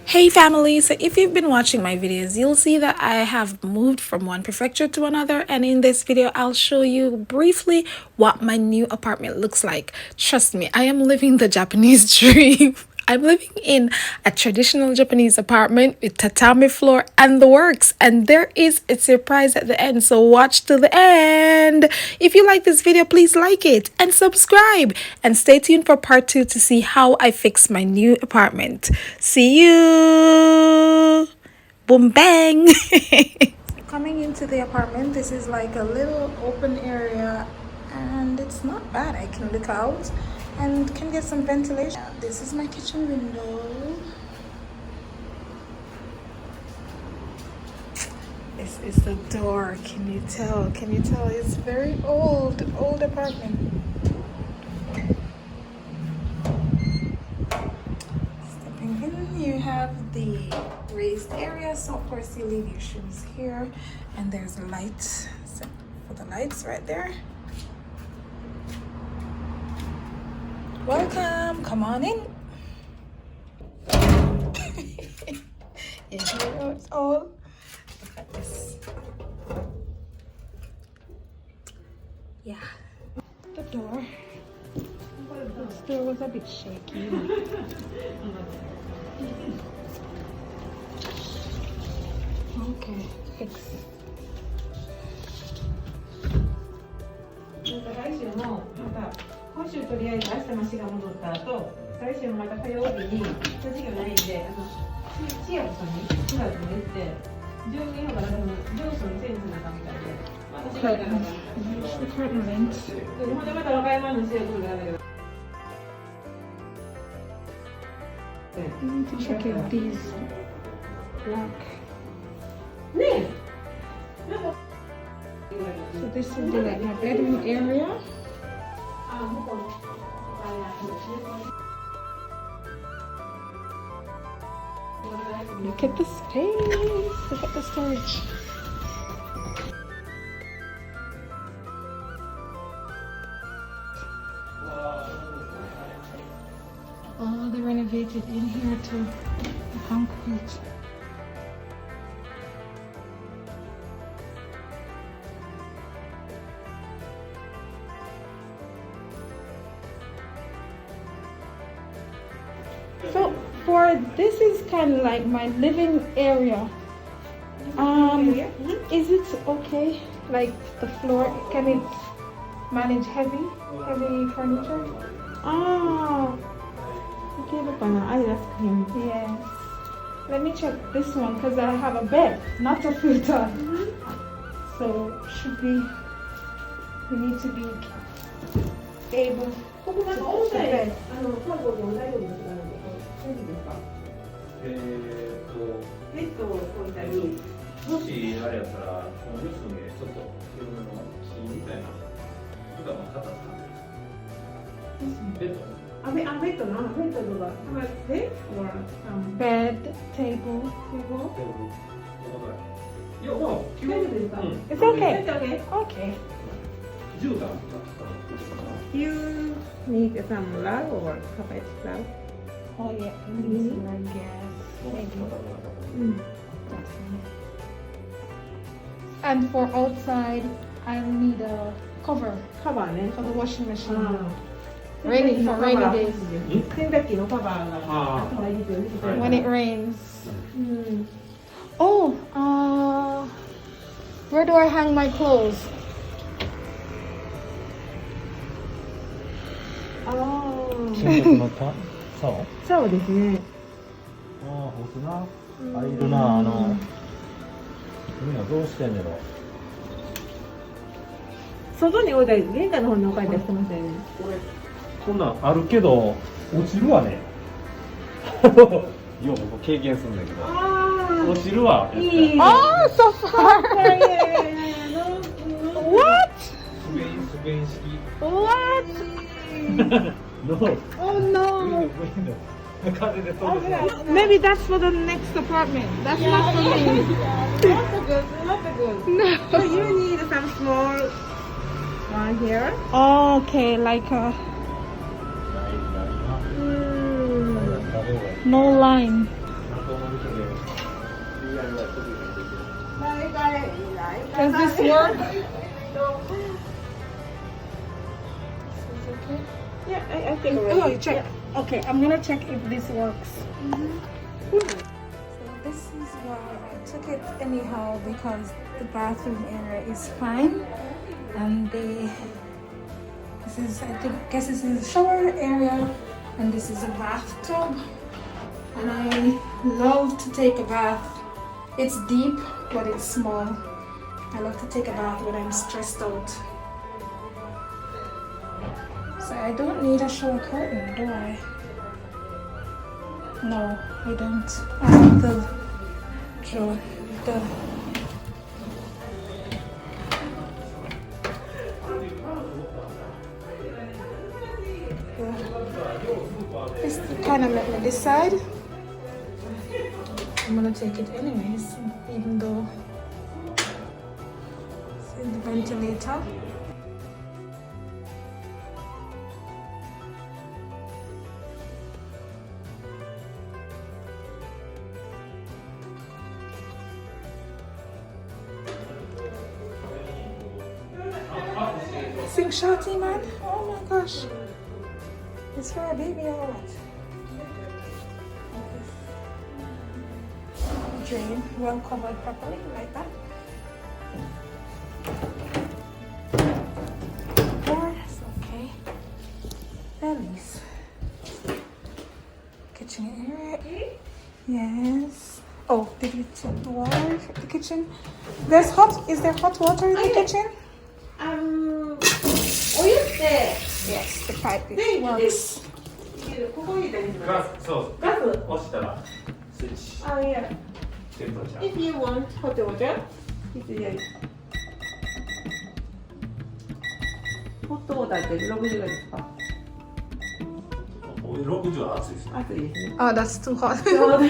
Hey family, so if you've been watching my videos, you'll see that I have moved from one prefecture to another, and in this video I'll show you briefly what my new apartment looks like. Trust me, I am living the Japanese dream. I'm living in a traditional Japanese apartment with tatami floor and the works, and there is a surprise at the end, so watch to the end. If you like this video, please like it and subscribe, and stay tuned for part 2 to see how I fix my new apartment. See you! Boom bang! Coming into the apartment, this is like a little open area and it's not bad. I can look out and can get some ventilation. This is my kitchen window. This is the door. Can you tell? Can you tell? It's very old apartment. Stepping in, you have the raised area, so of course you leave your shoes here, and there's a light set for the lights right there. Welcome, come on in. Here it's all. Look at this. Yeah. The door. The door was a bit shaky. Okay, fix. 来週もまた今週とりあえず明日マシが戻った後、来週また火曜日に授業ないんで、チアさんに9月に言って12分からジョンソンにチェンジするかみたいで、私がいたからほんでまた和歌山の試合来るからだけど。I need to check if these work. ねえ。 So this will be like my bedroom area. Look at the space. Look at the storage. Oh, they renovated in here too. The concrete. So for this is kind of like my living area. Is it okay? Like the floor, can it manage heavy furniture? Ah, Okay, look, I asked him. yes. Let me check this one because I have a bed, not a futon. So should we need to be able ここなんかオンライン、カードでオンラインの時間なんで、大丈夫ですか？ベッドを置いたり、もしあれやったら、この四隅でちょっと自分の木みたいな板も買ったんですか？ベッド。ベッドな、ベッドとか、ベッドは、bed, table? いや、まあ、大丈夫ですか？ It's okay. Okay. Okay. 絨毯。 You need some love or carpet love? Oh yeah, these I guess. Maybe. That's fine. And for outside, I'll need a cover カバーね。 for the washing machine. Rainy for rainy days. 洗濯機のカバーがあった方がいいですよね。 When it rains. Oh, where do I hang my clothes? Oh. 洗濯の竿？そうですね。ああ、ほんとな。いるな、みんなどうしてんねやろ。外に置いたり、玄関の方に置かれたりしてましたよね。こんなんあるけど、落ちるわね。よう僕経験するんだけど。落ちるわ。いい。 Oh, so far. What? スペイン式。 What? No. Oh no. 風で飛んでしまう。 Maybe that's for the next apartment. That's not for me. Not good, not good. No. So you need some small one here. Okay, like a no line. Does this work? Yeah, I think Oh, you check. Okay, I'm gonna check if this works. So this is why I took it anyhow, because the bathroom area is fine, and this is, I guess this is a shower area, and this is a bathtub, and I love to take a bath. It's deep, but it's small. I love to take a bath when I'm stressed out. So I don't need a shower curtain, do I? No, I don't. I have the Just kind of let me decide. I'm gonna take it anyways, even though it's in the ventilator. Sing shorty, man. Oh my gosh. It's for a baby or what? Drain, well covered properly, like that. Doors, okay. Bellies. Kitchen area. Yes. Oh, did we check the water for the kitchen? Is there hot water in the kitchen? Yes, the pipe works. ここに入れたらいいんじゃない？ガス、そうガス。押したらスイッチ Oh yeah. テンポちゃう If you want hot water, it's here. ホットウォーターって60ぐらいですか？ 60は熱いですね。熱いですね。 Oh, that's too hot. そうだよ。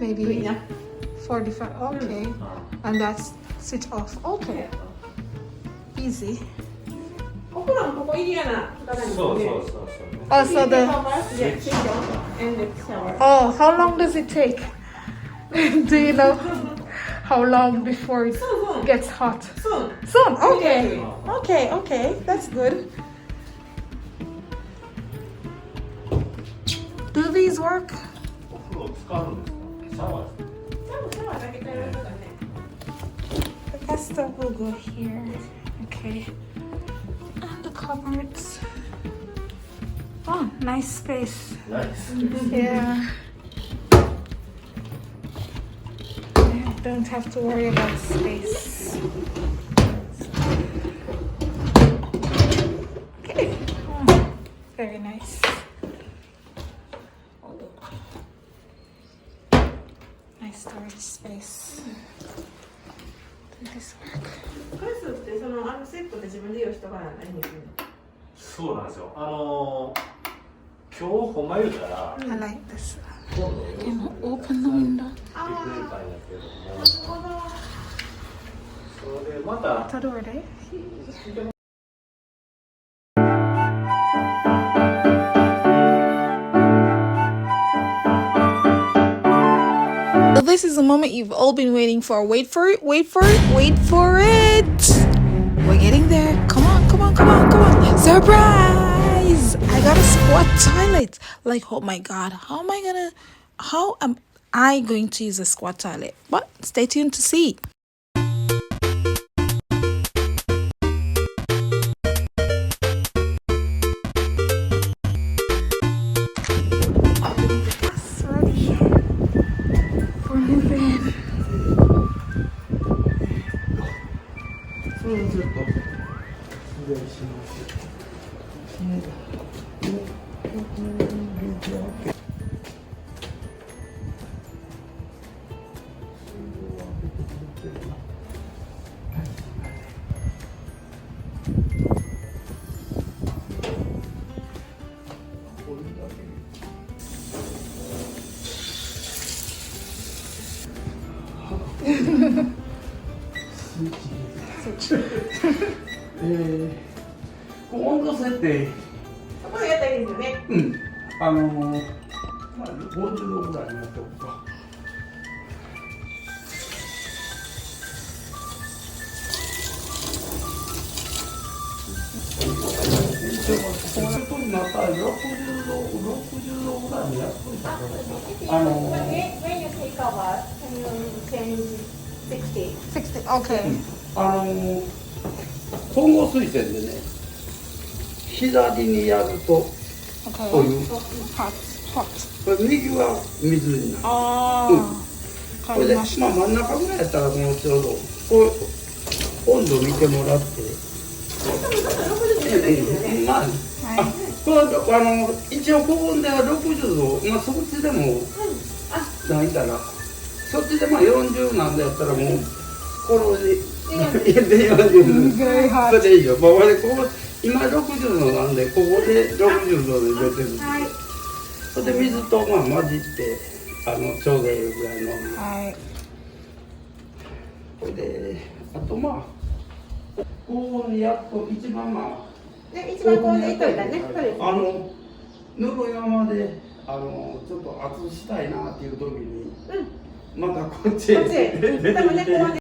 Maybe いいな。 45. Okay. And that's switch off. Okay. Easy. お風呂のここ入りやな。そうそうそうそう Oh, so the. Oh, how long does it take? Do you know how long before it gets hot? Soon. Soon. Okay. Okay. Okay. That's good. Do these work? お風呂使うんですか？シャワーですか？ The bathtub will go here. Okay. And the cupboards. Oh, nice space. Nice. Yeah. I don't have to worry about space. Okay. Oh, very nice. Nice storage space. Did this work? ガスってそのセットで自分で用意しとかないんですね。そうなんですよ。今日ほんま言うたら I like this. 今度 Can I open the window? 来てくれたんやけども、それでまた The door there. This is the moment you've all been waiting for. Wait for it, wait for it, wait for it. We're getting there. Come on, come on, come on, come on. Surprise! I got a squat toilet. Like, oh my God, how am I going to use a squat toilet? But stay tuned to see. That's ready for moving. ちょっと失礼します。温度設定、そこでやったらいいですよね。まあ50度ぐらいになっておくか。外になったら60度ぐらいにやっといた方がいい。When you take over, can you change 60? 60. Okay. 混合水栓でね、左にやると Okay. お湯、 Hot. Hot. これ右は水になる。ああ。これで、まあ真ん中ぐらいやったらもうちょうどこう温度見てもらって。まあ、これ一応ここでは60度、まあそっちでもないから、そっちでまあ40なんだやったらもうこれで40度、それでいいよ。まあここ今60度なんでここで60度で入れてる。それで水とまあ混じってちょうどいいぐらいの。はい。これであとまあこうやっと一番まあ。一番こうでいっといたね。ぬる山でちょっと熱くしたいなっていう時に、またこっちへ。こっちへ。多分ね、こうね。